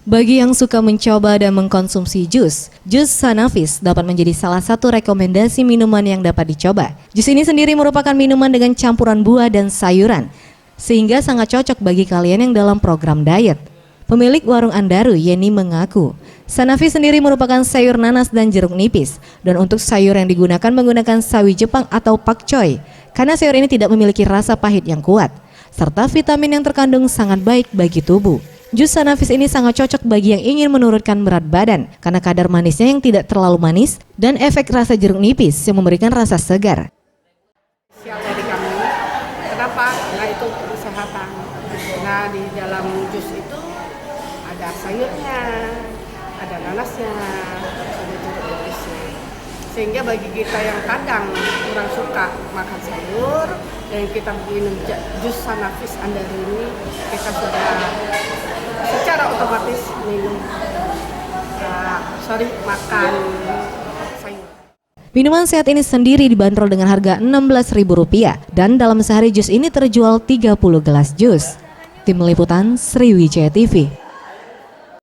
Bagi yang suka mencoba dan mengkonsumsi jus Sanafis dapat menjadi salah satu rekomendasi minuman yang dapat dicoba. Jus ini sendiri merupakan minuman dengan campuran buah dan sayuran, sehingga sangat cocok bagi kalian yang dalam program diet. Pemilik warung Andaru, Yeni, mengaku, Sanafis sendiri merupakan sayur nanas dan jeruk nipis, dan untuk sayur yang digunakan menggunakan sawi Jepang atau pakcoy, karena sayur ini tidak memiliki rasa pahit yang kuat, serta vitamin yang terkandung sangat baik bagi tubuh. Jus Sanafis ini sangat cocok bagi yang ingin menurunkan berat badan karena kadar manisnya yang tidak terlalu manis dan efek rasa jeruk nipis yang memberikan rasa segar. Sial dari kami, kenapa? Nah itu kesehatan. Nah di dalam jus itu ada sayurnya, ada nanasnya, ada jeruk nipisnya. Sehingga bagi kita yang kadang kurang suka makan sayur dan kita minum jus Sanafis Andaru ini, kita sudah secara otomatis makan sayur. Minuman sehat ini sendiri dibanderol dengan harga Rp16.000 dan dalam sehari jus ini terjual 30 gelas jus. Tim Liputan Sriwijaya TV.